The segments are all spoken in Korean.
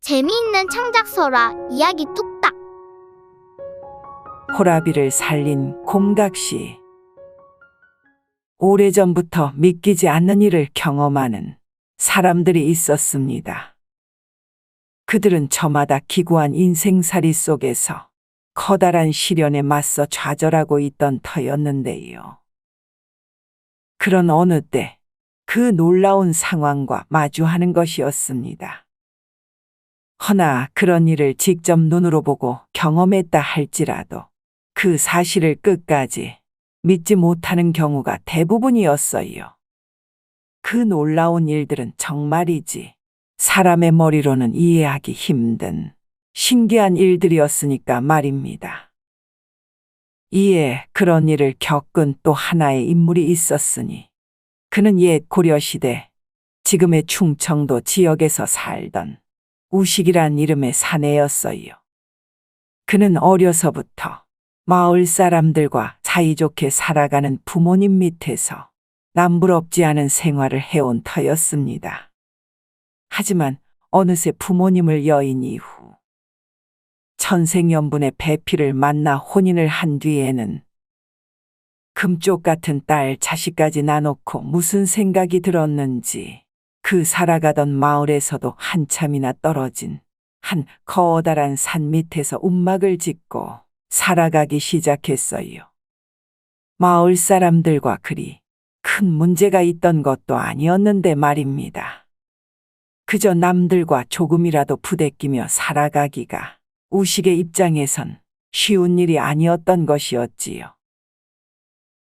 재미있는 창작서라 이야기 뚝딱. 호라비를 살린 곰각시. 오래전부터 믿기지 않는 일을 경험하는 사람들이 있었습니다. 그들은 저마다 기구한 인생살이 속에서 커다란 시련에 맞서 좌절하고 있던 터였는데요. 그런 어느 때 그 놀라운 상황과 마주하는 것이었습니다. 허나 그런 일을 직접 눈으로 보고 경험했다 할지라도 그 사실을 끝까지 믿지 못하는 경우가 대부분이었어요. 그 놀라운 일들은 정말이지 사람의 머리로는 이해하기 힘든 신기한 일들이었으니까 말입니다. 이에 그런 일을 겪은 또 하나의 인물이 있었으니 그는 옛 고려시대 지금의 충청도 지역에서 살던 우식이란 이름의 사내였어요. 그는 어려서부터 마을 사람들과 사이좋게 살아가는 부모님 밑에서 남부럽지 않은 생활을 해온 터였습니다. 하지만 어느새 부모님을 여인 이후 천생연분의 배필을 만나 혼인을 한 뒤에는 금쪽 같은 딸 자식까지 낳아놓고 무슨 생각이 들었는지 그 살아가던 마을에서도 한참이나 떨어진 한 커다란 산 밑에서 움막을 짓고 살아가기 시작했어요. 마을 사람들과 그리 큰 문제가 있던 것도 아니었는데 말입니다. 그저 남들과 조금이라도 부대끼며 살아가기가 우식의 입장에선 쉬운 일이 아니었던 것이었지요.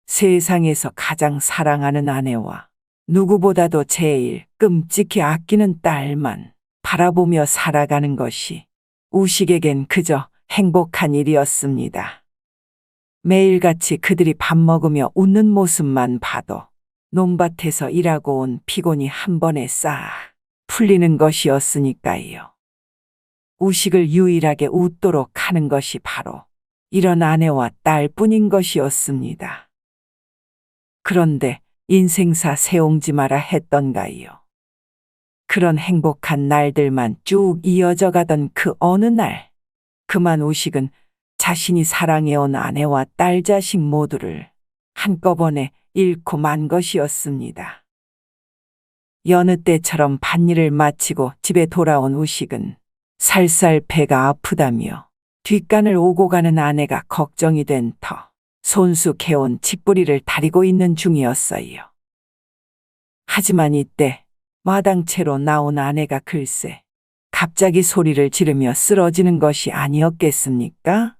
세상에서 가장 사랑하는 아내와 누구보다도 제일 끔찍히 아끼는 딸만 바라보며 살아가는 것이 우식에겐 그저 행복한 일이었습니다. 매일같이 그들이 밥 먹으며 웃는 모습만 봐도 논밭에서 일하고 온 피곤이 한 번에 싹 풀리는 것이었으니까요. 우식을 유일하게 웃도록 하는 것이 바로 이런 아내와 딸뿐인 것이었습니다. 그런데 인생사 세옹지 마라 했던가요. 그런 행복한 날들만 쭉 이어져 가던 그 어느 날, 그만 우식은 자신이 사랑해온 아내와 딸 자식 모두를 한꺼번에 잃고 만 것이었습니다. 여느 때처럼 밭일을 마치고 집에 돌아온 우식은 살살 배가 아프다며 뒷간을 오고 가는 아내가 걱정이 된 터 손수 캐온 칡뿌리를 다리고 있는 중이었어요. 하지만 이때 마당채로 나온 아내가 글쎄 갑자기 소리를 지르며 쓰러지는 것이 아니었겠습니까?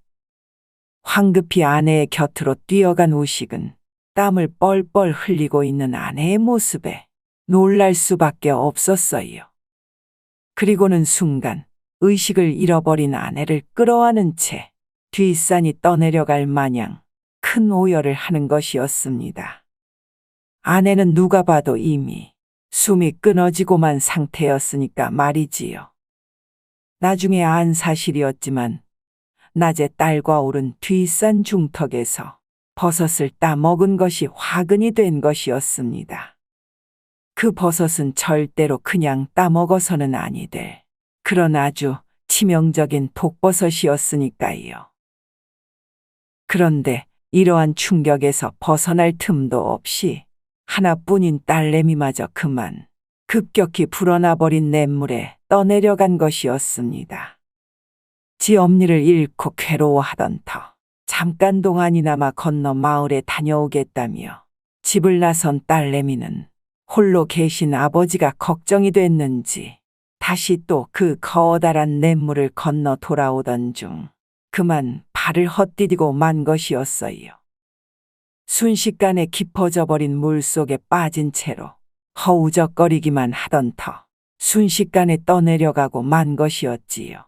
황급히 아내의 곁으로 뛰어간 우식은 땀을 뻘뻘 흘리고 있는 아내의 모습에 놀랄 수밖에 없었어요. 그리고는 순간 의식을 잃어버린 아내를 끌어안은 채 뒷산이 떠내려갈 마냥 큰 오열을 하는 것이었습니다. 아내는 누가 봐도 이미 숨이 끊어지고만 상태였으니까 말이지요. 나중에 안 사실이었지만 낮에 딸과 오른 뒷산 중턱에서 버섯을 따먹은 것이 화근이 된 것이었습니다. 그 버섯은 절대로 그냥 따먹어서는 아니 될 그런 아주 치명적인 독버섯이었으니까요. 그런데 이러한 충격에서 벗어날 틈도 없이 하나뿐인 딸내미마저 그만 급격히 불어나버린 냇물에 떠내려간 것이었습니다. 지 엄니를 잃고 괴로워하던 터 잠깐 동안이나마 건너 마을에 다녀오겠다며 집을 나선 딸내미는 홀로 계신 아버지가 걱정이 됐는지 다시 또 그 커다란 냇물을 건너 돌아오던 중 그만 발을 헛디디고 만 것이었어요. 순식간에 깊어져 버린 물 속에 빠진 채로 허우적거리기만 하던 터 순식간에 떠내려가고 만 것이었지요.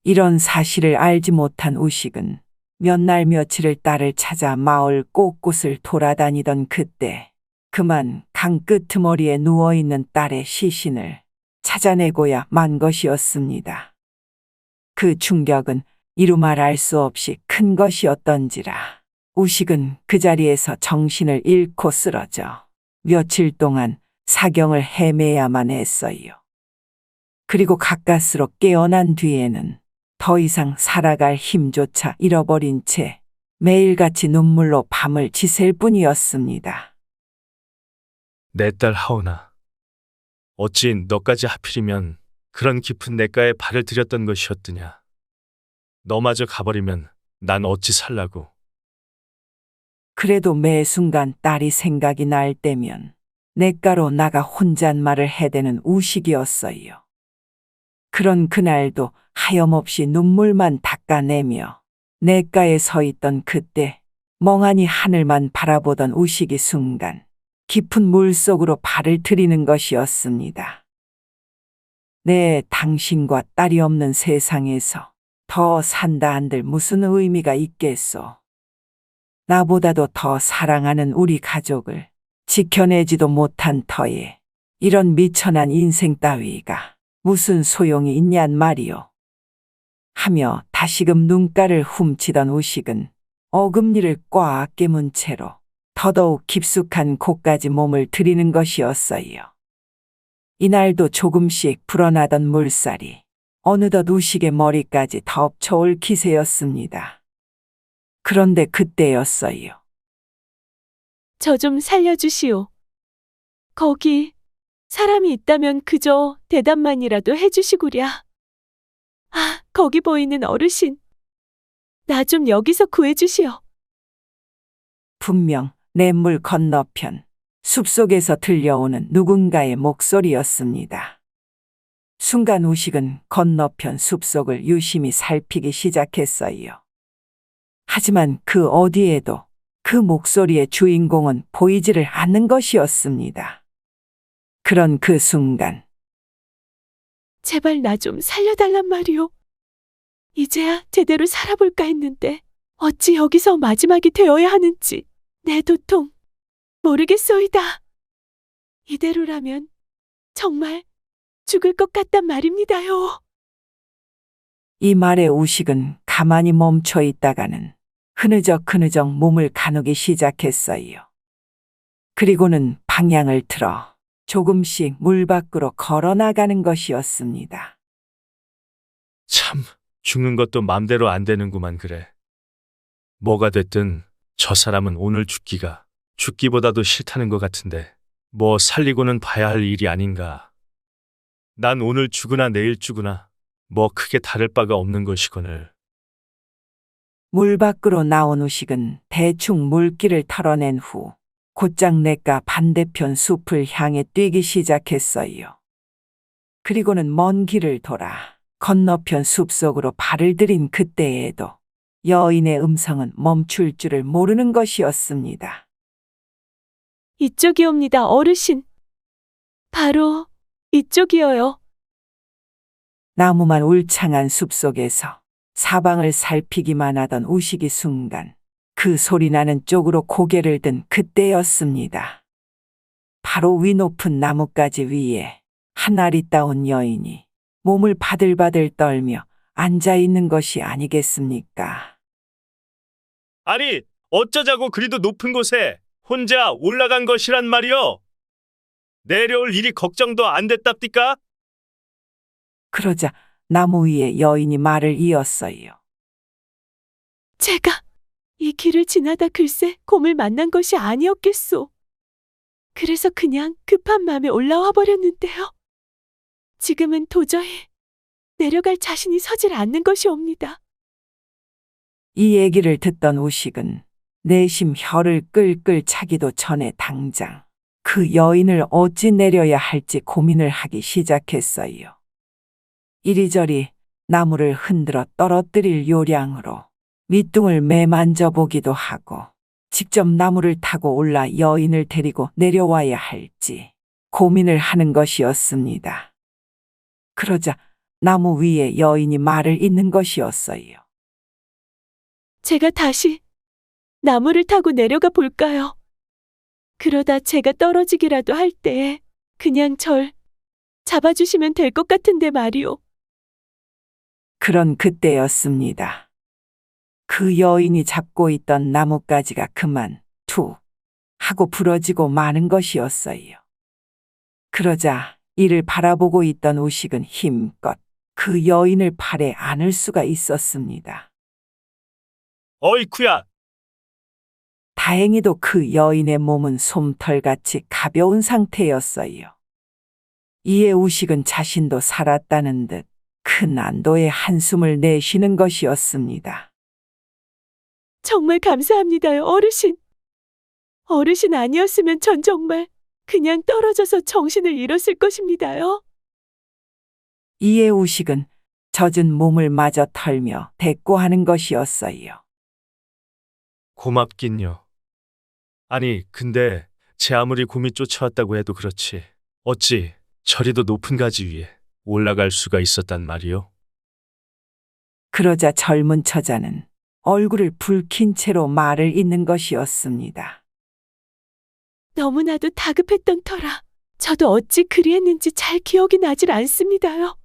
이런 사실을 알지 못한 우식은 몇 날 며칠을 딸을 찾아 마을 곳곳을 돌아다니던 그때 그만 강 끄트머리에 누워있는 딸의 시신을 찾아내고야 만 것이었습니다. 그 충격은 이루 말할 수 없이 큰 것이었던지라 우식은 그 자리에서 정신을 잃고 쓰러져 며칠 동안 사경을 헤매야만 했어요. 그리고 가까스로 깨어난 뒤에는 더 이상 살아갈 힘조차 잃어버린 채 매일같이 눈물로 밤을 지샐 뿐이었습니다. 내 딸 하오나, 어찌 너까지 하필이면 그런 깊은 냇가에 발을 들였던 것이었더냐. 너마저 가버리면 난 어찌 살라고. 그래도 매 순간 딸이 생각이 날 때면 냇가로 나가 혼잣말을 해대는 우식이었어요. 그런 그날도 하염없이 눈물만 닦아내며 냇가에 서 있던 그때 멍하니 하늘만 바라보던 우식이 순간 깊은 물속으로 발을 들이는 것이었습니다. 내 당신과 딸이 없는 세상에서 더 산다 한들 무슨 의미가 있겠소. 나보다도 더 사랑하는 우리 가족을 지켜내지도 못한 터에 이런 미천한 인생 따위가 무슨 소용이 있냔 말이오. 하며 다시금 눈가를 훔치던 우식은 어금니를 꽉 깨문 채로 더더욱 깊숙한 곳까지 몸을 들이는 것이었어요. 이날도 조금씩 불어나던 물살이 어느덧 우식의 머리까지 덮쳐올 기세였습니다. 그런데 그때였어요. 저 좀 살려주시오. 거기 사람이 있다면 그저 대답만이라도 해주시구랴. 아, 거기 보이는 어르신. 나 좀 여기서 구해주시오. 분명 냇물 건너편 숲속에서 들려오는 누군가의 목소리였습니다. 순간 우식은 건너편 숲속을 유심히 살피기 시작했어요. 하지만 그 어디에도 그 목소리의 주인공은 보이지를 않는 것이었습니다. 그런 그 순간 제발 나 좀 살려달란 말이오. 이제야 제대로 살아볼까 했는데 어찌 여기서 마지막이 되어야 하는지 내 도통 모르겠소이다. 이대로라면 정말 죽을 것 같단 말입니다요. 이 말에 우식은 가만히 멈춰 있다가는 흐느적 몸을 가누기 시작했어요. 그리고는 방향을 틀어 조금씩 물 밖으로 걸어 나가는 것이었습니다. 참, 죽는 것도 맘대로 안 되는구만 그래. 뭐가 됐든 저 사람은 오늘 죽기보다도 싫다는 것 같은데 뭐 살리고는 봐야 할 일이 아닌가. 난 오늘 죽으나 내일 죽으나 뭐 크게 다를 바가 없는 것이거늘. 물 밖으로 나온 우식은 대충 물길을 털어낸 후 곧장 냇가 반대편 숲을 향해 뛰기 시작했어요. 그리고는 먼 길을 돌아 건너편 숲속으로 발을 들인 그때에도 여인의 음성은 멈출 줄을 모르는 것이었습니다. 이쪽이옵니다, 어르신. 바로 이쪽이어요. 나무만 울창한 숲속에서 사방을 살피기만 하던 우식이 순간 그 소리나는 쪽으로 고개를 든 그때였습니다. 바로 위 높은 나뭇가지 위에 한 아리따운 여인이 몸을 바들바들 떨며 앉아 있는 것이 아니겠습니까? 아니, 어쩌자고 그리도 높은 곳에 혼자 올라간 것이란 말이오. 내려올 일이 걱정도 안 됐답디까? 그러자 나무 위에 여인이 말을 이었어요. 제가 이 길을 지나다 글쎄 곰을 만난 것이 아니었겠소. 그래서 그냥 급한 마음에 올라와 버렸는데요. 지금은 도저히 내려갈 자신이 서질 않는 것이옵니다. 이 얘기를 듣던 우식은 내심 혀를 끌끌 차기도 전에 당장 그 여인을 어찌 내려야 할지 고민을 하기 시작했어요. 이리저리 나무를 흔들어 떨어뜨릴 요량으로 밑둥을 매만져 보기도 하고 직접 나무를 타고 올라 여인을 데리고 내려와야 할지 고민을 하는 것이었습니다. 그러자 나무 위에 여인이 말을 잇는 것이었어요. 제가 다시 나무를 타고 내려가 볼까요? 그러다 제가 떨어지기라도 할 때에 그냥 절 잡아주시면 될 것 같은데 말이오. 그런 그때였습니다. 그 여인이 잡고 있던 나뭇가지가 그만 툭 하고 부러지고 마는 것이었어요. 그러자 이를 바라보고 있던 우식은 힘껏 그 여인을 팔에 안을 수가 있었습니다. 어이쿠야! 다행히도 그 여인의 몸은 솜털같이 가벼운 상태였어요. 이에 우식은 자신도 살았다는 듯 큰 안도의 한숨을 내쉬는 것이었습니다. 정말 감사합니다요, 어르신. 어르신 아니었으면 전 정말 그냥 떨어져서 정신을 잃었을 것입니다요. 이에 우식은 젖은 몸을 마저 털며 대꾸하는 것이었어요. 고맙긴요. 아니, 근데 제 아무리 곰이 쫓아왔다고 해도 그렇지. 어찌 저리도 높은 가지 위에 올라갈 수가 있었단 말이요? 그러자 젊은 처자는 얼굴을 붉힌 채로 말을 잇는 것이었습니다. 너무나도 다급했던 터라 저도 어찌 그리했는지 잘 기억이 나질 않습니다요.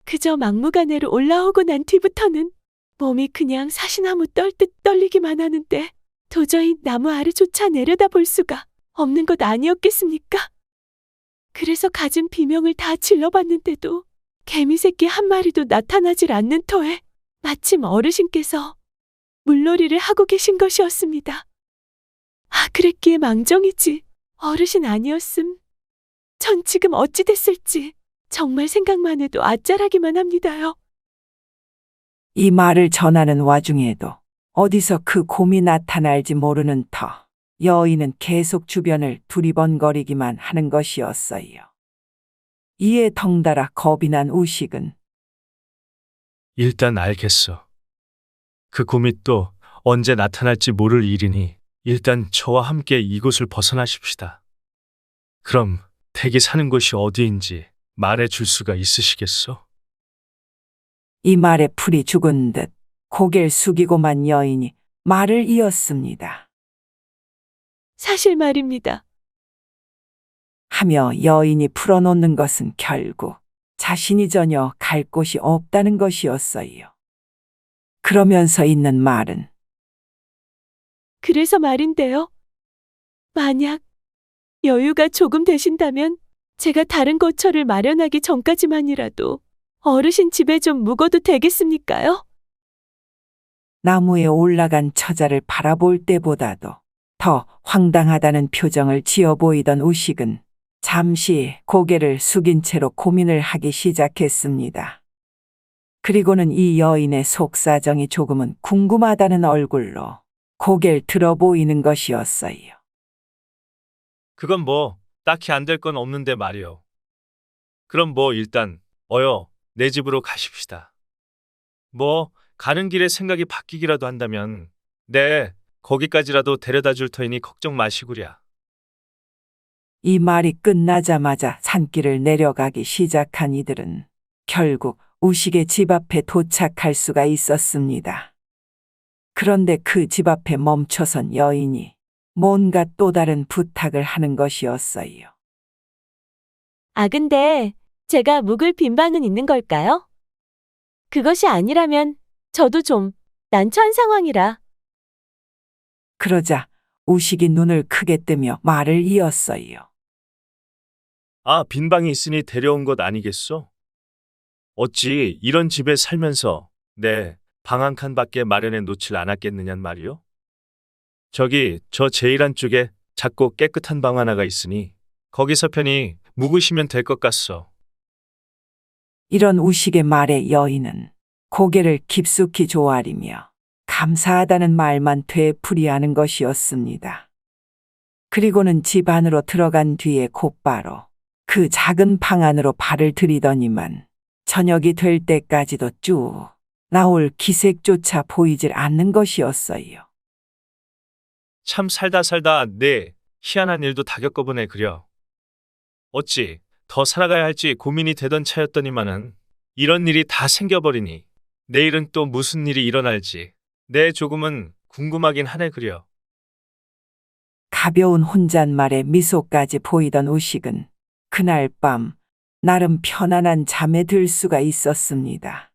그저 막무가내로 올라오고 난 뒤부터는 몸이 그냥 사시나무 떨듯 떨리기만 하는데 도저히 나무 아래조차 내려다볼 수가 없는 것 아니었겠습니까? 그래서 가진 비명을 다 질러봤는데도 개미새끼 한 마리도 나타나질 않는 터에 마침 어르신께서 물놀이를 하고 계신 것이었습니다. 아, 그랬기에 망정이지. 어르신 아니었음. 전 지금 어찌 됐을지 정말 생각만 해도 아찔하기만 합니다요. 이 말을 전하는 와중에도 어디서 그 곰이 나타날지 모르는 터 여인은 계속 주변을 두리번거리기만 하는 것이었어요. 이에 덩달아 겁이 난 우식은 일단 알겠어. 그 곰이 또 언제 나타날지 모를 일이니 일단 저와 함께 이곳을 벗어나십시다. 그럼 댁이 사는 곳이 어디인지 말해 줄 수가 있으시겠어? 이 말에 풀이 죽은 듯 고개를 숙이고만 여인이 말을 이었습니다. 사실 말입니다. 하며 여인이 풀어놓는 것은 결국 자신이 전혀 갈 곳이 없다는 것이었어요. 그러면서 있는 말은 그래서 말인데요. 만약 여유가 조금 되신다면 제가 다른 거처를 마련하기 전까지만이라도 어르신 집에 좀 묵어도 되겠습니까요? 나무에 올라간 처자를 바라볼 때보다도 더 황당하다는 표정을 지어 보이던 우식은 잠시 고개를 숙인 채로 고민을 하기 시작했습니다. 그리고는 이 여인의 속사정이 조금은 궁금하다는 얼굴로 고개를 들어 보이는 것이었어요. 그건 뭐 딱히 안 될 건 없는데 말이요. 그럼 뭐 일단 내 집으로 가십시다. 뭐 가는 길에 생각이 바뀌기라도 한다면 네, 거기까지라도 데려다 줄 터이니 걱정 마시구랴. 이 말이 끝나자마자 산길을 내려가기 시작한 이들은 결국 우식의 집 앞에 도착할 수가 있었습니다. 그런데 그 집 앞에 멈춰선 여인이 뭔가 또 다른 부탁을 하는 것이었어요. 아, 근데 제가 묵을 빈 방은 있는 걸까요? 그것이 아니라면 저도 좀 난처한 상황이라. 그러자 우식이 눈을 크게 뜨며 말을 이었어요. 아, 빈 방이 있으니 데려온 것 아니겠소? 어찌 이런 집에 살면서 방 한 칸밖에 마련해 놓질 않았겠느냔 말이요? 저기 저 제일 안쪽에 작고 깨끗한 방 하나가 있으니 거기서 편히 묵으시면 될 것 같소. 이런 우식의 말에 여인은 고개를 깊숙이 조아리며 감사하다는 말만 되풀이하는 것이었습니다. 그리고는 집 안으로 들어간 뒤에 곧바로 그 작은 방 안으로 발을 들이더니만 저녁이 될 때까지도 쭉 나올 기색조차 보이질 않는 것이었어요. 참 살다 희한한 일도 다 겪어보네 그려. 어찌 더 살아가야 할지 고민이 되던 차였더니만은 이런 일이 다 생겨버리니 내일은 또 무슨 일이 일어날지 조금은 궁금하긴 하네 그려. 가벼운 혼잣말에 미소까지 보이던 우식은 그날 밤 나름 편안한 잠에 들 수가 있었습니다.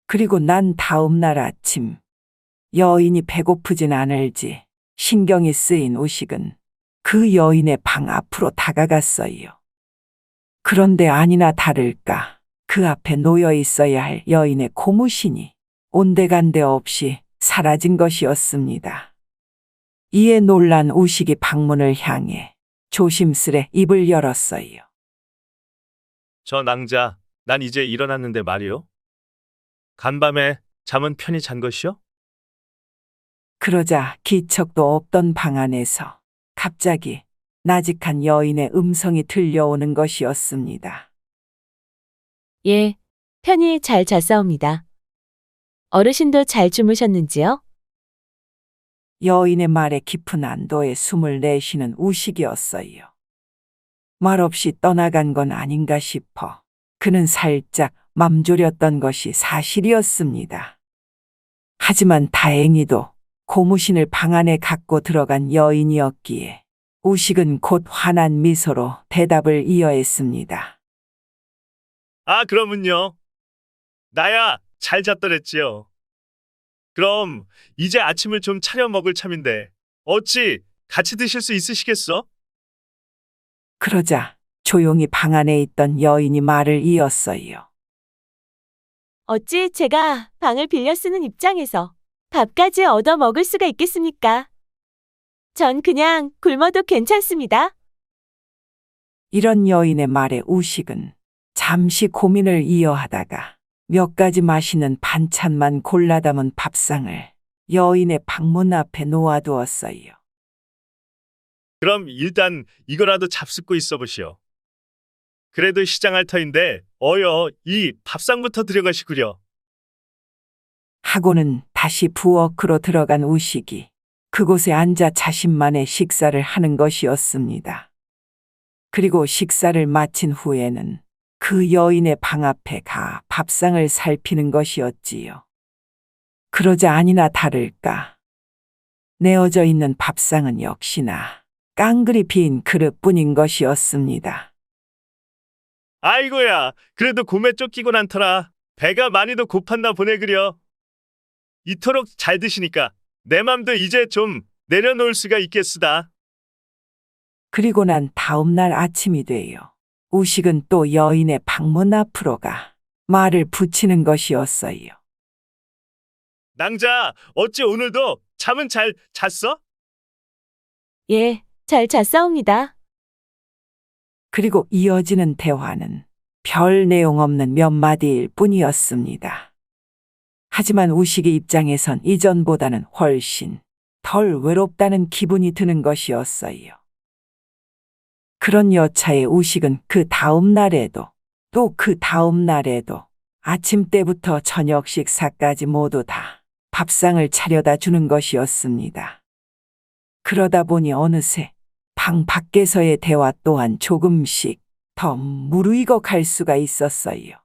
그리고 난 다음 날 아침 여인이 배고프진 않을지 신경이 쓰인 우식은 그 여인의 방 앞으로 다가갔어요. 그런데 아니나 다를까 그 앞에 놓여 있어야 할 여인의 고무신이 온데간데 없이 사라진 것이었습니다. 이에 놀란 우식이 방문을 향해 조심스레 입을 열었어요. 저 낭자, 난 이제 일어났는데 말이요. 간밤에 잠은 편히 잔 것이요? 그러자 기척도 없던 방 안에서 갑자기 나직한 여인의 음성이 들려오는 것이었습니다. 예, 편히 잘 잤사옵니다. 어르신도 잘 주무셨는지요? 여인의 말에 깊은 안도의 숨을 내쉬는 우식이었어요. 말없이 떠나간 건 아닌가 싶어 그는 살짝 맘졸였던 것이 사실이었습니다. 하지만 다행히도 고무신을 방 안에 갖고 들어간 여인이었기에 우식은 곧 환한 미소로 대답을 이어했습니다. 아, 그러면요. 나야 잘 잤더랬지요. 그럼 이제 아침을 좀 차려 먹을 참인데 어찌 같이 드실 수 있으시겠어? 그러자 조용히 방 안에 있던 여인이 말을 이었어요. 어찌 제가 방을 빌려 쓰는 입장에서 밥까지 얻어 먹을 수가 있겠습니까? 전 그냥 굶어도 괜찮습니다. 이런 여인의 말에 우식은 잠시 고민을 이어하다가 몇 가지 맛있는 반찬만 골라 담은 밥상을 여인의 방문 앞에 놓아두었어요. 그럼 일단 이거라도 잡숫고 있어 보시오. 그래도 시장할 터인데 어여 이 밥상부터 들여가시구려. 하고는 다시 부엌으로 들어간 우식이 그곳에 앉아 자신만의 식사를 하는 것이었습니다. 그리고 식사를 마친 후에는 그 여인의 방 앞에 가 밥상을 살피는 것이었지요. 그러자 아니나 다를까 내어져 있는 밥상은 역시나 깡그리 빈 그릇뿐인 것이었습니다. 아이고야, 그래도 곰에 쫓기고 난터라 배가 많이도 고팠나 보네 그려. 이토록 잘 드시니까 내 맘도 이제 좀 내려놓을 수가 있겠으다. 그리고 난 다음 날 아침이 되어 우식은 또 여인의 방문 앞으로 가 말을 붙이는 것이었어요. 낭자, 어찌 오늘도 잠은 잘 잤어? 예, 잘 잤사옵니다. 그리고 이어지는 대화는 별 내용 없는 몇 마디일 뿐이었습니다. 하지만 우식의 입장에선 이전보다는 훨씬 덜 외롭다는 기분이 드는 것이었어요. 그런 여차에 우식은 그 다음 날에도 또 그 다음 날에도 아침 때부터 저녁 식사까지 모두 다 밥상을 차려다 주는 것이었습니다. 그러다 보니 어느새 방 밖에서의 대화 또한 조금씩 더 무르익어 갈 수가 있었어요.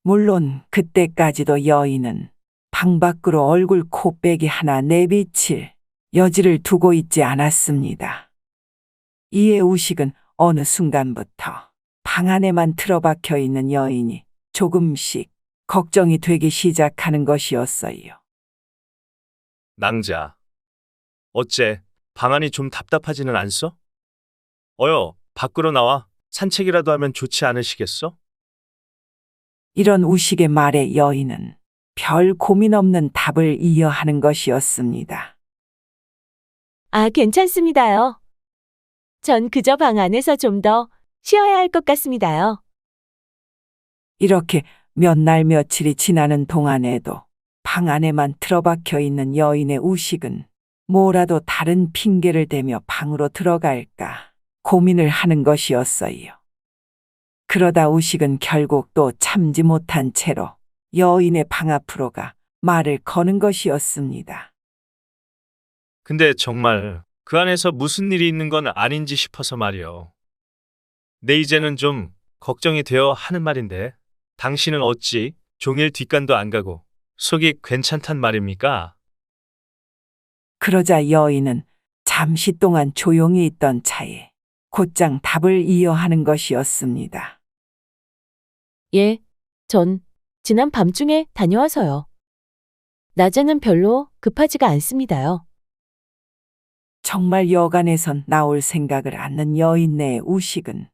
물론 그때까지도 여인은 방 밖으로 얼굴 코빼기 하나 내비칠 여지를 두고 있지 않았습니다. 이에 우식은 어느 순간부터 방 안에만 틀어박혀 있는 여인이 조금씩 걱정이 되기 시작하는 것이었어요. 낭자, 어째 방안이 좀 답답하지는 않소? 어여, 밖으로 나와 산책이라도 하면 좋지 않으시겠어? 이런 우식의 말에 여인은 별 고민 없는 답을 이어하는 것이었습니다. 아, 괜찮습니다요. 전 그저 방 안에서 좀 더 쉬어야 할 것 같습니다요. 이렇게 몇 날 며칠이 지나는 동안에도 방 안에만 틀어박혀 있는 여인의 우식은 뭐라도 다른 핑계를 대며 방으로 들어갈까 고민을 하는 것이었어요. 그러다 우식은 결국 또 참지 못한 채로 여인의 방 앞으로 가 말을 거는 것이었습니다. 근데 정말 그 안에서 무슨 일이 있는 건 아닌지 싶어서 말이요. 내 이제는 좀 걱정이 되어 하는 말인데 당신은 어찌 종일 뒷간도 안 가고 속이 괜찮단 말입니까? 그러자 여인은 잠시 동안 조용히 있던 차에 곧장 답을 이어하는 것이었습니다. 예, 전 지난 밤중에 다녀와서요. 낮에는 별로 급하지가 않습니다요. 정말 여간에선 나올 생각을 않는 여인네의 우식은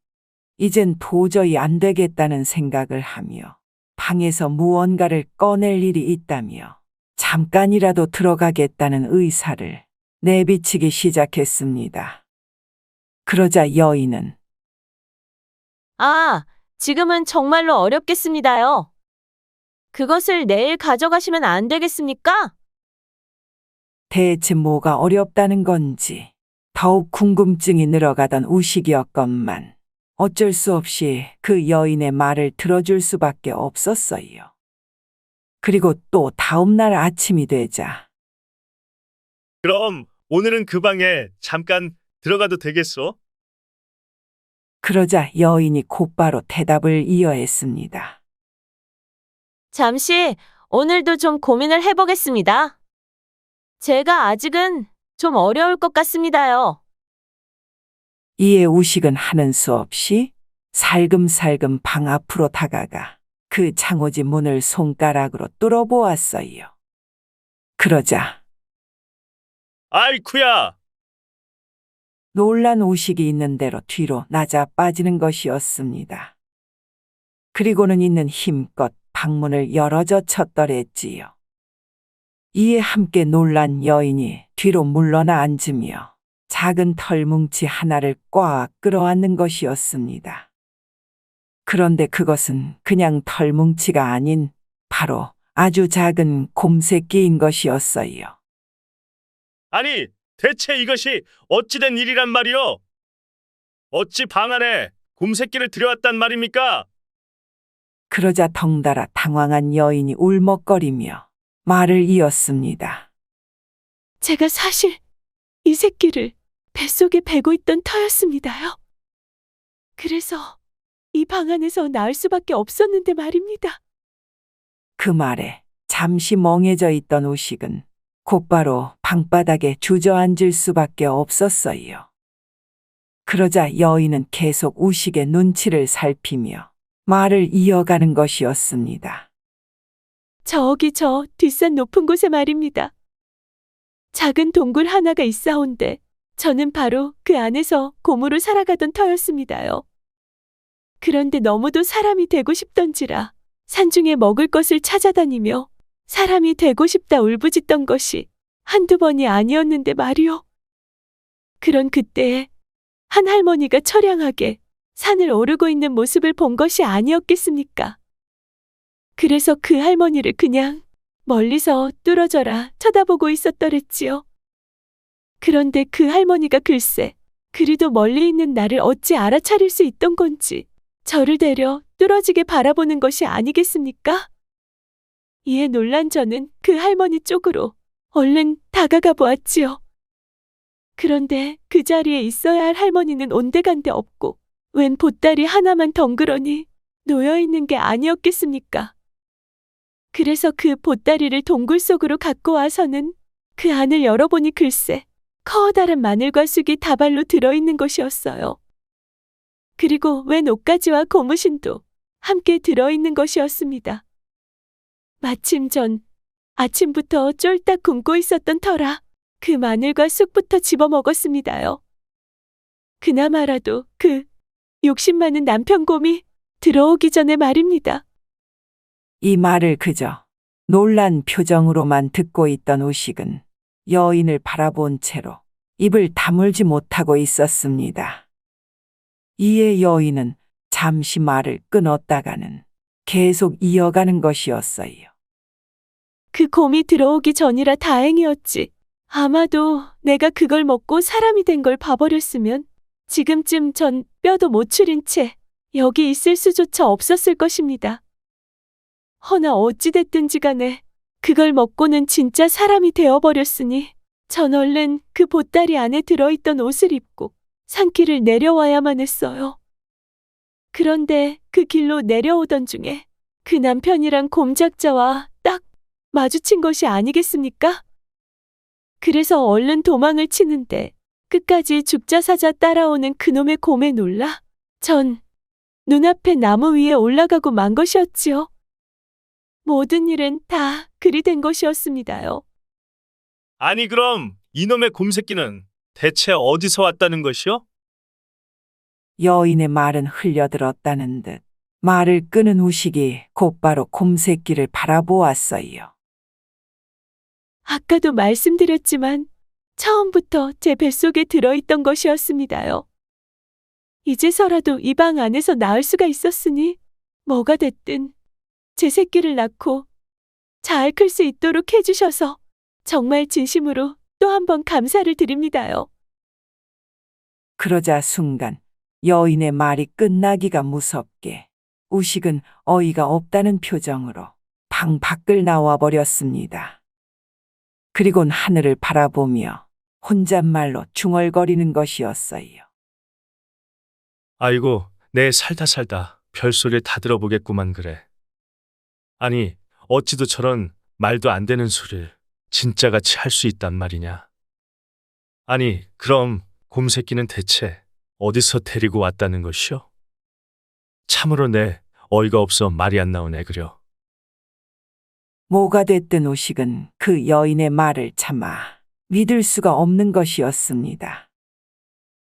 이젠 도저히 안 되겠다는 생각을 하며 방에서 무언가를 꺼낼 일이 있다며 잠깐이라도 들어가겠다는 의사를 내비치기 시작했습니다. 그러자 여인은 아, 지금은 정말로 어렵겠습니다요. 그것을 내일 가져가시면 안 되겠습니까? 대체 뭐가 어렵다는 건지 더욱 궁금증이 늘어가던 우식이었건만 어쩔 수 없이 그 여인의 말을 들어줄 수밖에 없었어요. 그리고 또 다음날 아침이 되자 그럼 오늘은 그 방에 잠깐 들어가도 되겠소? 그러자 여인이 곧바로 대답을 이어했습니다. 잠시 오늘도 좀 고민을 해보겠습니다. 제가 아직은 좀 어려울 것 같습니다요. 이에 우식은 하는 수 없이 살금살금 방 앞으로 다가가 그 창호지 문을 손가락으로 뚫어보았어요. 그러자 아이쿠야! 놀란 우식이 있는 대로 뒤로 낮아 빠지는 것이었습니다. 그리고는 있는 힘껏 방문을 열어져 쳤더랬지요. 이에 함께 놀란 여인이 뒤로 물러나 앉으며 작은 털뭉치 하나를 꽉 끌어안는 것이었습니다. 그런데 그것은 그냥 털뭉치가 아닌 바로 아주 작은 곰새끼인 것이었어요. 아니, 대체 이것이 어찌된 일이란 말이오? 어찌 방 안에 곰새끼를 들여왔단 말입니까? 그러자 덩달아 당황한 여인이 울먹거리며 말을 이었습니다. 제가 사실 이 새끼를 뱃속에 베고 있던 터였습니다요. 그래서 이 방 안에서 나을 수밖에 없었는데 말입니다. 그 말에 잠시 멍해져 있던 우식은 곧바로 방바닥에 주저앉을 수밖에 없었어요. 그러자 여인은 계속 우식의 눈치를 살피며 말을 이어가는 것이었습니다. 저기 저 뒷산 높은 곳에 말입니다. 작은 동굴 하나가 있사온데 저는 바로 그 안에서 곰으로 살아가던 터였습니다요. 그런데 너무도 사람이 되고 싶던지라 산중에 먹을 것을 찾아다니며 사람이 되고 싶다 울부짖던 것이 한두 번이 아니었는데 말이오. 그런 그때에 한 할머니가 처량하게 산을 오르고 있는 모습을 본 것이 아니었겠습니까? 그래서 그 할머니를 그냥 멀리서 뚫어져라 쳐다보고 있었더랬지요. 그런데 그 할머니가 글쎄 그리도 멀리 있는 나를 어찌 알아차릴 수 있던 건지 저를 데려 뚫어지게 바라보는 것이 아니겠습니까? 이에 놀란 저는 그 할머니 쪽으로 얼른 다가가 보았지요. 그런데 그 자리에 있어야 할 할머니는 온데간데 없고 웬 보따리 하나만 덩그러니 놓여있는 게 아니었겠습니까? 그래서 그 보따리를 동굴 속으로 갖고 와서는 그 안을 열어보니 글쎄 커다란 마늘과 쑥이 다발로 들어있는 것이었어요. 그리고 웬 옷가지와 고무신도 함께 들어있는 것이었습니다. 마침 전 아침부터 쫄딱 굶고 있었던 터라 그 마늘과 쑥부터 집어먹었습니다요. 그나마라도 그 욕심 많은 남편 곰이 들어오기 전에 말입니다. 이 말을 그저 놀란 표정으로만 듣고 있던 우식은 여인을 바라본 채로 입을 다물지 못하고 있었습니다. 이에 여인은 잠시 말을 끊었다가는 계속 이어가는 것이었어요. 그 곰이 들어오기 전이라 다행이었지. 아마도 내가 그걸 먹고 사람이 된 걸 봐버렸으면 지금쯤 전 뼈도 못 추린 채 여기 있을 수조차 없었을 것입니다. 허나 어찌됐든지 간에 그걸 먹고는 진짜 사람이 되어버렸으니 전 얼른 그 보따리 안에 들어있던 옷을 입고 산길을 내려와야만 했어요. 그런데 그 길로 내려오던 중에 그 남편이랑 곰작자와 딱 마주친 것이 아니겠습니까? 그래서 얼른 도망을 치는데 끝까지 죽자사자 따라오는 그놈의 곰에 놀라 전 눈앞에 나무 위에 올라가고 만 것이었지요. 모든 일은 다 그리 된 것이었습니다요. 아니 그럼 이놈의 곰새끼는 대체 어디서 왔다는 것이오? 여인의 말은 흘려들었다는 듯 말을 끄는 우식이 곧바로 곰새끼를 바라보았어요. 아까도 말씀드렸지만 처음부터 제 뱃속에 들어있던 것이었습니다요. 이제서라도 이 방 안에서 낳을 수가 있었으니 뭐가 됐든 제 새끼를 낳고 잘 클 수 있도록 해주셔서 정말 진심으로 또 한 번 감사를 드립니다요. 그러자 순간 여인의 말이 끝나기가 무섭게 우식은 어이가 없다는 표정으로 방 밖을 나와 버렸습니다. 그리곤 하늘을 바라보며 혼잣말로 중얼거리는 것이었어요. 아이고, 내 살다 별소리를 다 들어보겠구만 그래. 아니, 어찌도 저런 말도 안 되는 소리를 진짜같이 할 수 있단 말이냐. 아니, 그럼 곰새끼는 대체 어디서 데리고 왔다는 것이오? 참으로 내 어이가 없어 말이 안 나오네 그려. 뭐가 됐든 우식은 그 여인의 말을 참아 믿을 수가 없는 것이었습니다.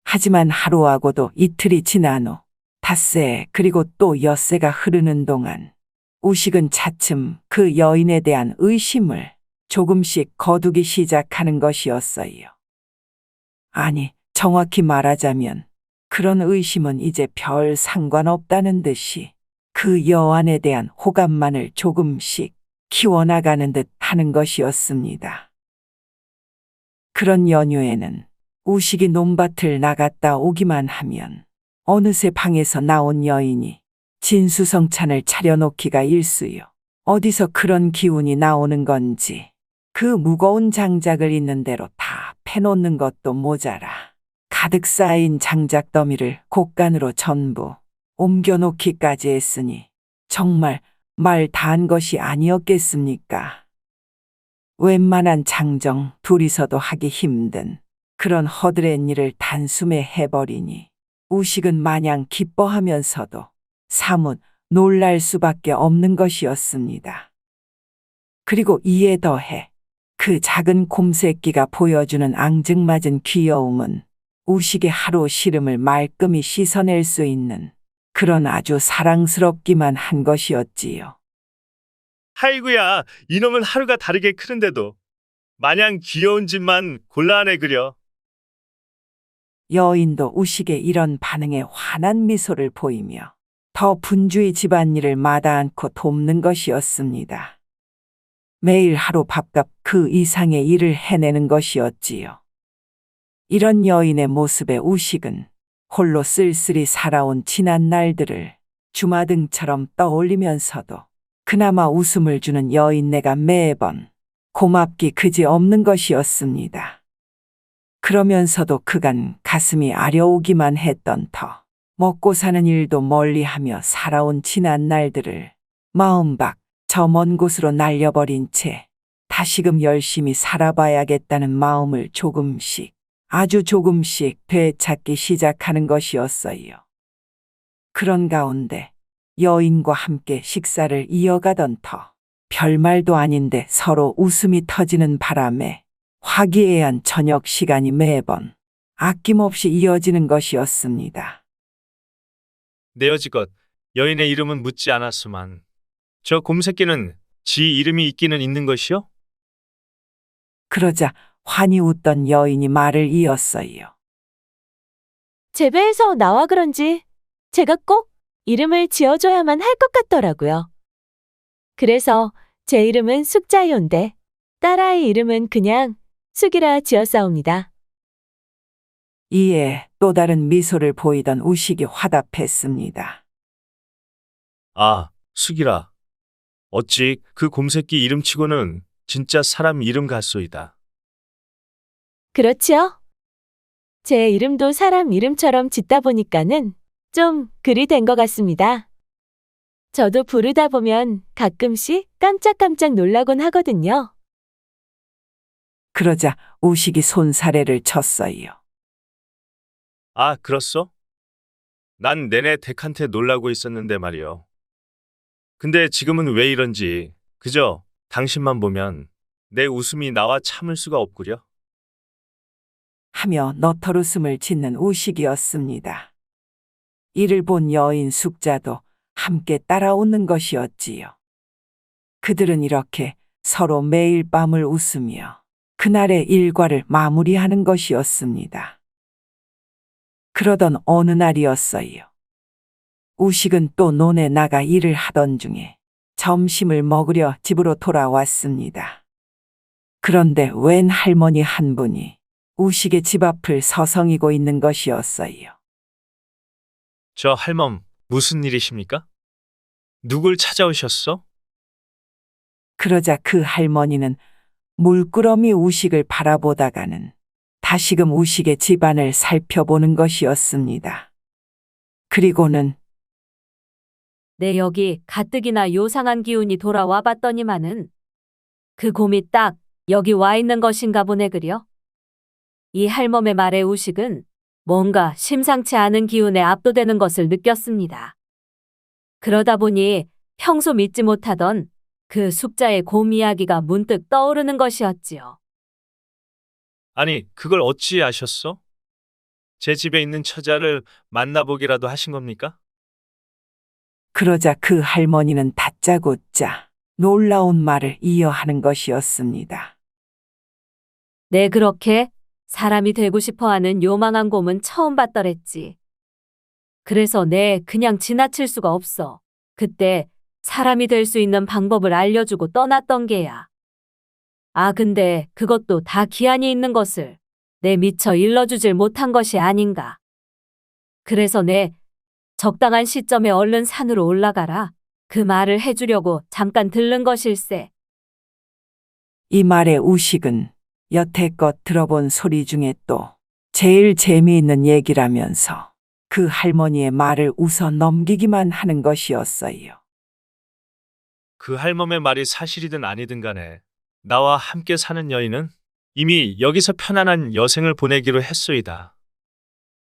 하지만 하루하고도 이틀이 지난 후 닷새 그리고 또 엿새가 흐르는 동안 우식은 차츰 그 여인에 대한 의심을 조금씩 거두기 시작하는 것이었어요. 아니, 정확히 말하자면 그런 의심은 이제 별 상관없다는 듯이 그 여안에 대한 호감만을 조금씩 키워나가는 듯 하는 것이었습니다. 그런 연휴에는 우식이 논밭을 나갔다 오기만 하면 어느새 방에서 나온 여인이 진수성찬을 차려놓기가 일쑤요. 어디서 그런 기운이 나오는 건지 그 무거운 장작을 있는 대로 다 패놓는 것도 모자라 가득 쌓인 장작 더미를 곡간으로 전부 옮겨놓기까지 했으니 정말 말 다한 것이 아니었겠습니까? 웬만한 장정 둘이서도 하기 힘든 그런 허드렛 일을 단숨에 해버리니 우식은 마냥 기뻐하면서도 사뭇 놀랄 수밖에 없는 것이었습니다. 그리고 이에 더해 그 작은 곰새끼가 보여주는 앙증맞은 귀여움은 우식의 하루 시름을 말끔히 씻어낼 수 있는 그런 아주 사랑스럽기만 한 것이었지요. 아이고야, 이놈은 하루가 다르게 크는데도 마냥 귀여운 짓만 골라하네 그려. 여인도 우식의 이런 반응에 환한 미소를 보이며 더 분주히 집안일을 마다 않고 돕는 것이었습니다. 매일 하루 밥값 그 이상의 일을 해내는 것이었지요. 이런 여인의 모습에 우식은 홀로 쓸쓸히 살아온 지난 날들을 주마등처럼 떠올리면서도 그나마 웃음을 주는 여인네가 매번 고맙기 그지없는 것이었습니다. 그러면서도 그간 가슴이 아려오기만 했던 터 먹고 사는 일도 멀리하며 살아온 지난 날들을 마음 밖 저 먼 곳으로 날려버린 채 다시금 열심히 살아봐야겠다는 마음을 조금씩 아주 조금씩 되찾기 시작하는 것이었어요. 그런 가운데 여인과 함께 식사를 이어가던 터 별말도 아닌데 서로 웃음이 터지는 바람에 화기애애한 저녁 시간이 매번 아낌없이 이어지는 것이었습니다. 내 여지껏 여인의 이름은 묻지 않았소만 저 곰새끼는 지 이름이 있기는 있는 것이요? 그러자 환히 웃던 여인이 말을 이었어요. 제 배에서 나와 그런지 제가 꼭 이름을 지어줘야만 할 것 같더라고요. 그래서 제 이름은 숙자요인데 딸아이 이름은 그냥 숙이라 지었사옵니다. 이에 또 다른 미소를 보이던 우식이 화답했습니다. 아, 숙이라. 어찌 그 곰새끼 이름치고는 진짜 사람 이름 같소이다. 그렇지요? 제 이름도 사람 이름처럼 짓다 보니까는 좀 글이 된 것 같습니다. 저도 부르다 보면 가끔씩 깜짝깜짝 놀라곤 하거든요. 그러자 우식이 손사래를 쳤어요. 아, 그렇소? 난 내내 덱한테 놀라고 있었는데 말이요. 근데 지금은 왜 이런지 그저 당신만 보면 내 웃음이 나와 참을 수가 없구려. 하며 너털웃음을 짓는 우식이었습니다. 이를 본 여인 숙자도 함께 따라오는 것이었지요. 그들은 이렇게 서로 매일 밤을 웃으며 그날의 일과를 마무리하는 것이었습니다. 그러던 어느 날이었어요. 우식은 또 논에 나가 일을 하던 중에 점심을 먹으려 집으로 돌아왔습니다. 그런데 웬 할머니 한 분이 우식의 집 앞을 서성이고 있는 것이었어요. 저 할멈, 무슨 일이십니까? 누굴 찾아오셨어? 그러자 그 할머니는 물끄러미 우식을 바라보다가는 다시금 우식의 집안을 살펴보는 것이었습니다. 그리고는 내 여기 가뜩이나 요상한 기운이 돌아와 봤더니만은 그 곰이 딱 여기 와 있는 것인가 보네 그려. 이 할멈의 말에 우식은 뭔가 심상치 않은 기운에 압도되는 것을 느꼈습니다. 그러다 보니 평소 믿지 못하던 그 숙자의 곰 이야기가 문득 떠오르는 것이었지요. 아니, 그걸 어찌 아셨어? 제 집에 있는 처자를 만나보기라도 하신 겁니까? 그러자 그 할머니는 다짜고짜 놀라운 말을 이어하는 것이었습니다. 내 그렇게 사람이 되고 싶어하는 요망한 곰은 처음 봤더랬지. 그래서 내 그냥 지나칠 수가 없어. 그때 사람이 될 수 있는 방법을 알려주고 떠났던 게야. 아, 근데 그것도 다 기한이 있는 것을 내 미처 일러주질 못한 것이 아닌가. 그래서 내 적당한 시점에 얼른 산으로 올라가라. 그 말을 해주려고 잠깐 들른 것일세. 이 말에 우식은 여태껏 들어본 소리 중에 또 제일 재미있는 얘기라면서 그 할머니의 말을 웃어 넘기기만 하는 것이었어요. 그 할멈의 말이 사실이든 아니든 간에 나와 함께 사는 여인은 이미 여기서 편안한 여생을 보내기로 했소이다.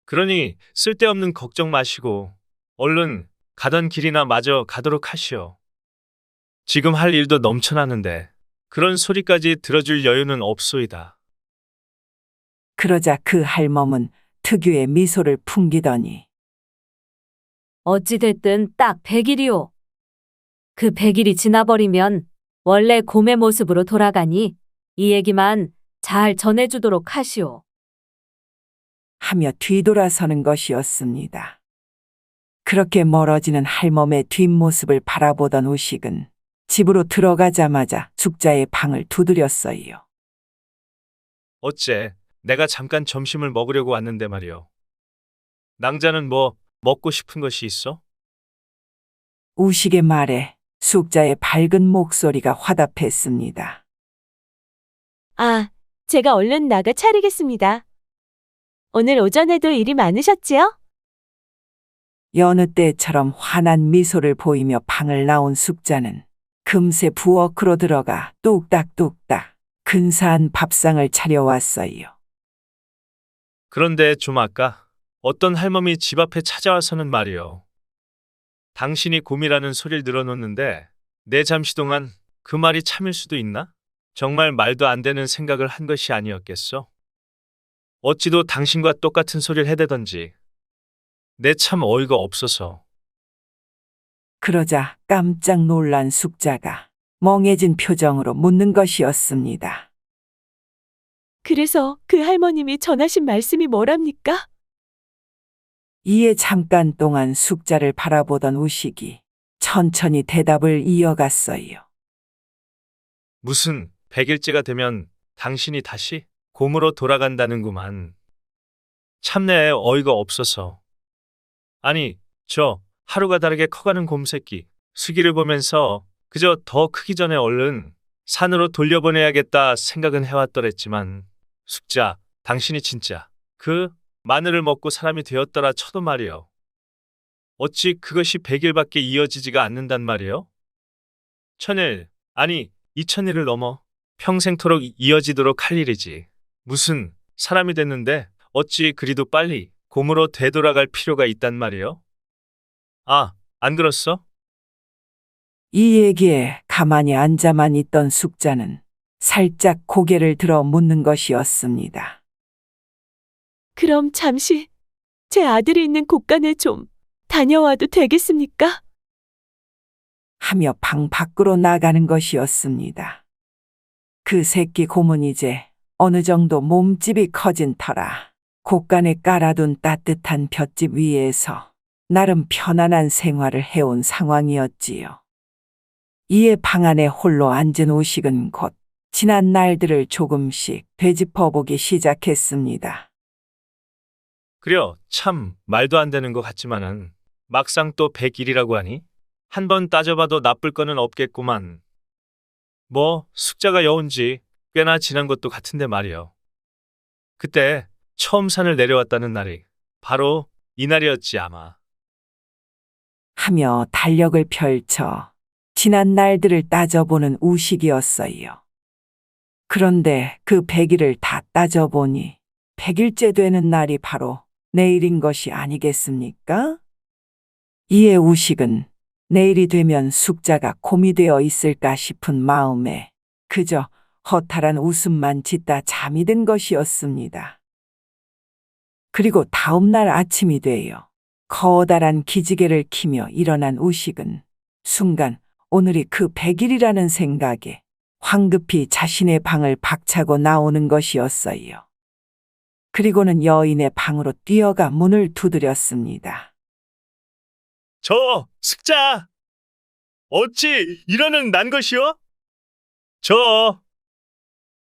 그러니 쓸데없는 걱정 마시고 얼른 가던 길이나 마저 가도록 하시오. 지금 할 일도 넘쳐나는데 그런 소리까지 들어줄 여유는 없소이다. 그러자 그 할멈은 특유의 미소를 풍기더니 어찌됐든 딱 100일이오. 그 100일이 지나버리면 원래 곰의 모습으로 돌아가니 이 얘기만 잘 전해주도록 하시오. 하며 뒤돌아서는 것이었습니다. 그렇게 멀어지는 할멈의 뒷모습을 바라보던 우식은 집으로 들어가자마자 숙자의 방을 두드렸어요. 어째 내가 잠깐 점심을 먹으려고 왔는데 말이오. 낭자는 뭐 먹고 싶은 것이 있어? 우식의 말에 숙자의 밝은 목소리가 화답했습니다. 아, 제가 얼른 나가 차리겠습니다. 오늘 오전에도 일이 많으셨지요? 여느 때처럼 환한 미소를 보이며 방을 나온 숙자는 금세 부엌으로 들어가 뚝딱뚝딱 근사한 밥상을 차려왔어요. 그런데 좀 아까 어떤 할멈이 집 앞에 찾아와서는 말이오. 당신이 곰이라는 소리를 늘어놓는데 내 잠시 동안 그 말이 참일 수도 있나? 정말 말도 안 되는 생각을 한 것이 아니었겠어? 어찌도 당신과 똑같은 소리를 해대던지. 내 참 어이가 없어서. 그러자 깜짝 놀란 숙자가 멍해진 표정으로 묻는 것이었습니다. 그래서 그 할머님이 전하신 말씀이 뭐랍니까? 이에 잠깐 동안 숙자를 바라보던 우식이 천천히 대답을 이어갔어요. 무슨 100일째가 되면 당신이 다시 곰으로 돌아간다는구만. 참내 어이가 없어서. 아니, 저 하루가 다르게 커가는 곰새끼 수기를 보면서 그저 더 크기 전에 얼른 산으로 돌려보내야겠다 생각은 해왔더랬지만 숙자, 당신이 진짜 그 마늘을 먹고 사람이 되었더라 쳐도 말이요. 어찌 그것이 100일밖에 이어지지가 않는단 말이요? 1000일, 아니 2000일을 넘어 평생토록 이어지도록 할 일이지. 무슨 사람이 됐는데 어찌 그리도 빨리 곰으로 되돌아갈 필요가 있단 말이요? 아, 안 들었어? 이 얘기에 가만히 앉아만 있던 숙자는 살짝 고개를 들어 묻는 것이었습니다. 그럼 잠시 제 아들이 있는 곳간에 좀 다녀와도 되겠습니까? 하며 방 밖으로 나가는 것이었습니다. 그 새끼 곰은 이제 어느 정도 몸집이 커진 터라 곳간에 깔아둔 따뜻한 볏짚 위에서 나름 편안한 생활을 해온 상황이었지요. 이에 방 안에 홀로 앉은 우식은 곧 지난 날들을 조금씩 되짚어보기 시작했습니다. 그려 참 말도 안 되는 것 같지만은 막상 또 100일이라고 하니 한번 따져봐도 나쁠 거는 없겠구만. 뭐 숙자가 여온 지 꽤나 지난 것도 같은데 말이요. 그때 처음 산을 내려왔다는 날이 바로 이날이었지 아마. 하며 달력을 펼쳐 지난 날들을 따져보는 우식이었어요. 그런데 그 100일을 다 따져보니 100일째 되는 날이 바로 내일인 것이 아니겠습니까? 이에 우식은 내일이 되면 숙자가 곰이 되어 있을까 싶은 마음에 그저 허탈한 웃음만 짓다 잠이 든 것이었습니다. 그리고 다음 날 아침이 되어 커다란 기지개를 키며 일어난 우식은 순간 오늘이 그 100일이라는 생각에 황급히 자신의 방을 박차고 나오는 것이었어요. 그리고는 여인의 방으로 뛰어가 문을 두드렸습니다. 저 숙자! 어찌 이러는 난 것이요?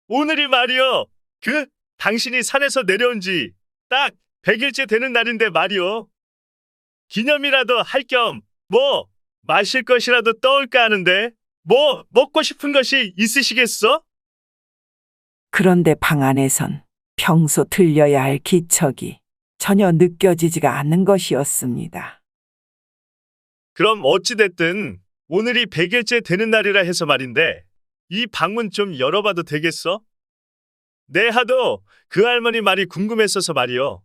오늘이 말이요. 당신이 산에서 내려온 지 딱 100일째 되는 날인데 말이요. 기념이라도 할 겸 마실 것이라도 떠올까 하는데 먹고 싶은 것이 있으시겠어? 그런데 방 안에선 평소 들려야 할 기척이 전혀 느껴지지가 않는 것이었습니다. 그럼 어찌됐든 오늘이 100일째 되는 날이라 해서 말인데 이 방문 좀 열어봐도 되겠어? 내 하도 그 할머니 말이 궁금했어서 말이요.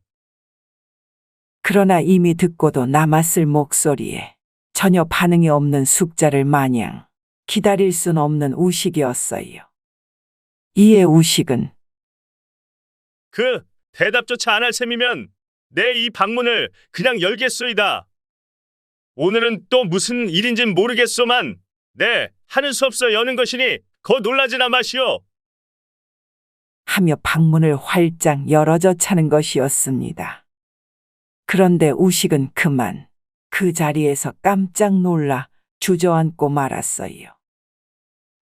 그러나 이미 듣고도 남았을 목소리에 전혀 반응이 없는 숙자를 마냥 기다릴 순 없는 우식이었어요. 이에 우식은 대답조차 안 할 셈이면 내 이 방문을 그냥 열겠소이다. 오늘은 또 무슨 일인진 모르겠소만 하는 수 없어 여는 것이니 거 놀라지나 마시오. 하며 방문을 활짝 열어져 차는 것이었습니다. 그런데 우식은 그만 그 자리에서 깜짝 놀라 주저앉고 말았어요.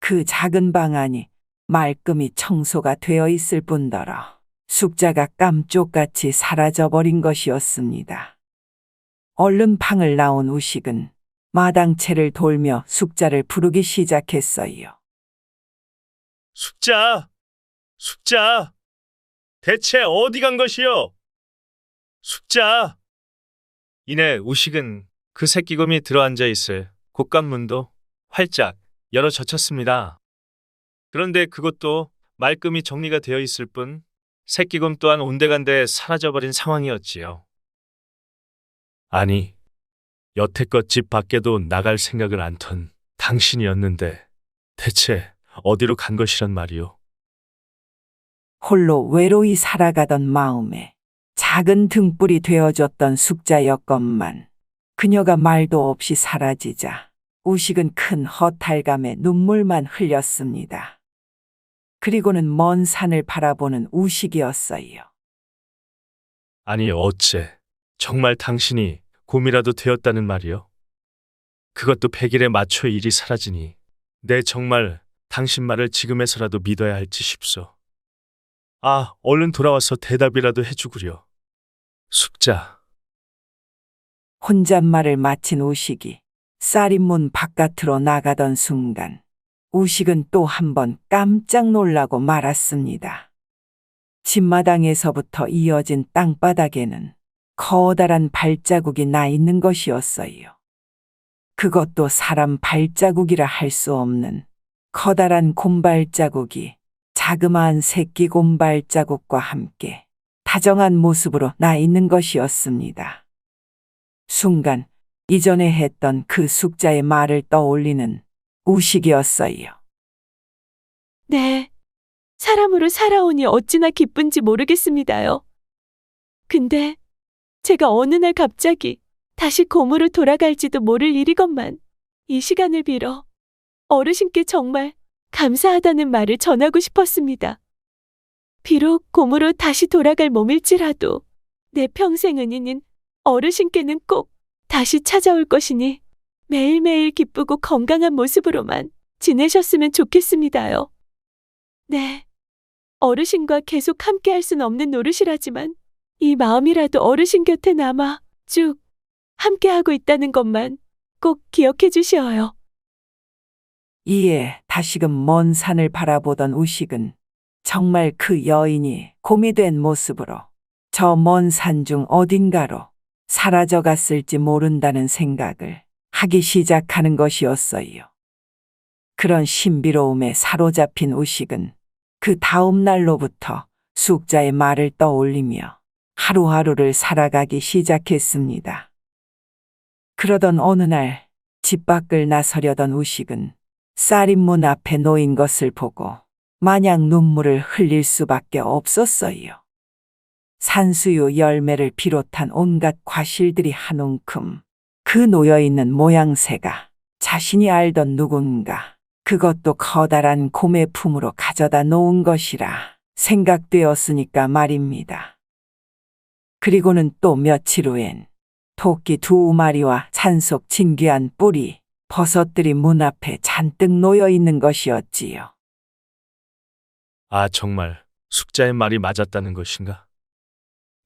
그 작은 방 안이 말끔히 청소가 되어 있을 뿐더러 숙자가 깜쪽같이 사라져버린 것이었습니다. 얼른 방을 나온 우식은 마당채를 돌며 숙자를 부르기 시작했어요. 숙자, 대체 어디 간 것이요? 숙자. 이내 우식은 그 새끼곰이 들어앉아 있을 곳간문도 활짝 열어젖혔습니다. 그런데 그것도 말끔히 정리가 되어 있을 뿐 새끼곰 또한 온데간데 사라져버린 상황이었지요. 아니, 여태껏 집 밖에도 나갈 생각을 안 턴 당신이었는데 대체 어디로 간 것이란 말이오? 홀로 외로이 살아가던 마음에 작은 등불이 되어줬던 숙자였건만 그녀가 말도 없이 사라지자 우식은 큰 허탈감에 눈물만 흘렸습니다. 그리고는 먼 산을 바라보는 우식이었어요. 아니 어째 정말 당신이 곰이라도 되었다는 말이요? 그것도 100일에 맞춰 일이 사라지니 내 정말 당신 말을 지금에서라도 믿어야 할지 싶소. 얼른 돌아와서 대답이라도 해주구려. 숙자. 혼잣말을 마친 우식이 쌀인문 바깥으로 나가던 순간 우식은 또 한 번 깜짝 놀라고 말았습니다. 집마당에서부터 이어진 땅바닥에는 커다란 발자국이 나 있는 것이었어요. 그것도 사람 발자국이라 할 수 없는 커다란 곰발자국이 자그마한 새끼 곰발자국과 함께 다정한 모습으로 나 있는 것이었습니다. 순간 이전에 했던 그 숙자의 말을 떠올리는 우식이었어요. 네, 사람으로 살아오니 어찌나 기쁜지 모르겠습니다요. 근데 제가 어느 날 갑자기 다시 곰으로 돌아갈지도 모를 일이건만 이 시간을 빌어 어르신께 정말 감사하다는 말을 전하고 싶었습니다. 비록 곰으로 다시 돌아갈 몸일지라도 내 평생 은인인 어르신께는 꼭 다시 찾아올 것이니 매일매일 기쁘고 건강한 모습으로만 지내셨으면 좋겠습니다요. 네, 어르신과 계속 함께할 순 없는 노릇이라지만 이 마음이라도 어르신 곁에 남아 쭉 함께하고 있다는 것만 꼭 기억해 주시어요. 이에 다시금 먼 산을 바라보던 우식은 정말 그 여인이 곰이 된 모습으로 저 먼 산 중 어딘가로 사라져 갔을지 모른다는 생각을 하기 시작하는 것이었어요. 그런 신비로움에 사로잡힌 우식은 그 다음 날로부터 숙자의 말을 떠올리며 하루하루를 살아가기 시작했습니다. 그러던 어느 날 집 밖을 나서려던 우식은 쌀인문 앞에 놓인 것을 보고 마냥 눈물을 흘릴 수밖에 없었어요. 산수유 열매를 비롯한 온갖 과실들이 한 움큼 그 놓여있는 모양새가 자신이 알던 누군가, 그것도 커다란 곰의 품으로 가져다 놓은 것이라 생각되었으니까 말입니다. 그리고는 또 며칠 후엔 토끼 2마리와 산속 진귀한 뿌리, 버섯들이 문 앞에 잔뜩 놓여 있는 것이었지요. 아, 정말 숙자의 말이 맞았다는 것인가?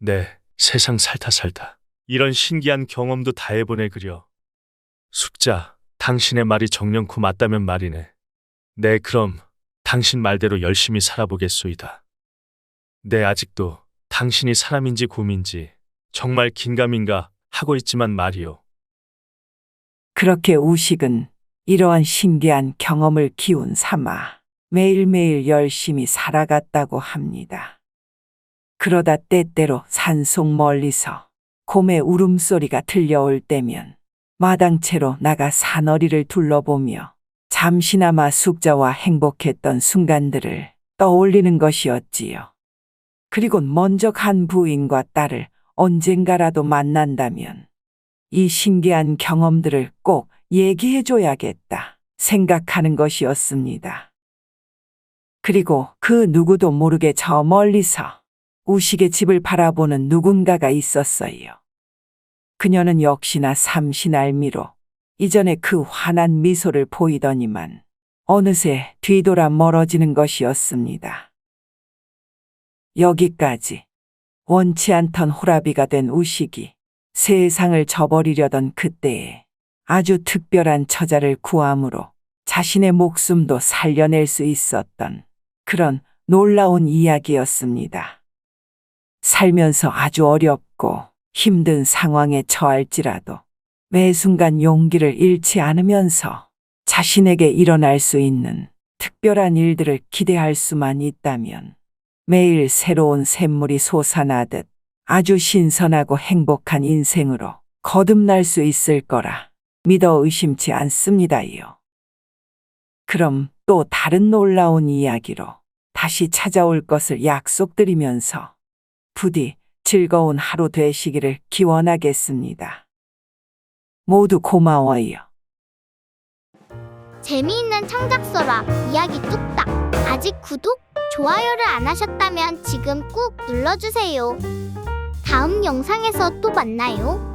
네, 세상 살다 이런 신기한 경험도 다 해보네 그려. 숙자, 당신의 말이 정령코 맞다면 말이네. 네, 그럼 당신 말대로 열심히 살아보겠소이다. 네, 아직도 당신이 사람인지 곰인지 정말 긴가민가 하고 있지만 말이요. 그렇게 우식은 이러한 신기한 경험을 기운 삼아 매일매일 열심히 살아갔다고 합니다. 그러다 때때로 산속 멀리서 곰의 울음소리가 들려올 때면 마당채로 나가 사너리를 둘러보며 잠시나마 숙자와 행복했던 순간들을 떠올리는 것이었지요. 그리고 먼저 간 부인과 딸을 언젠가라도 만난다면 이 신기한 경험들을 꼭 얘기해줘야겠다 생각하는 것이었습니다. 그리고 그 누구도 모르게 저 멀리서 우식의 집을 바라보는 누군가가 있었어요. 그녀는 역시나 삼신알미로 이전에 그 환한 미소를 보이더니만 어느새 뒤돌아 멀어지는 것이었습니다. 여기까지 원치 않던 호라비가 된 우식이 세상을 저버리려던 그때에 아주 특별한 처자를 구함으로 자신의 목숨도 살려낼 수 있었던 그런 놀라운 이야기였습니다. 살면서 아주 어렵고 힘든 상황에 처할지라도 매 순간 용기를 잃지 않으면서 자신에게 일어날 수 있는 특별한 일들을 기대할 수만 있다면 매일 새로운 샘물이 솟아나듯 아주 신선하고 행복한 인생으로 거듭날 수 있을 거라 믿어 의심치 않습니다요. 그럼 또 다른 놀라운 이야기로 다시 찾아올 것을 약속드리면서 부디 즐거운 하루 되시기를 기원하겠습니다. 모두 고마워요. 재미있는 창작서라 이야기 뚝딱. 아직 구독, 좋아요를 안 하셨다면 지금 꾹 눌러주세요. 다음 영상에서 또 만나요.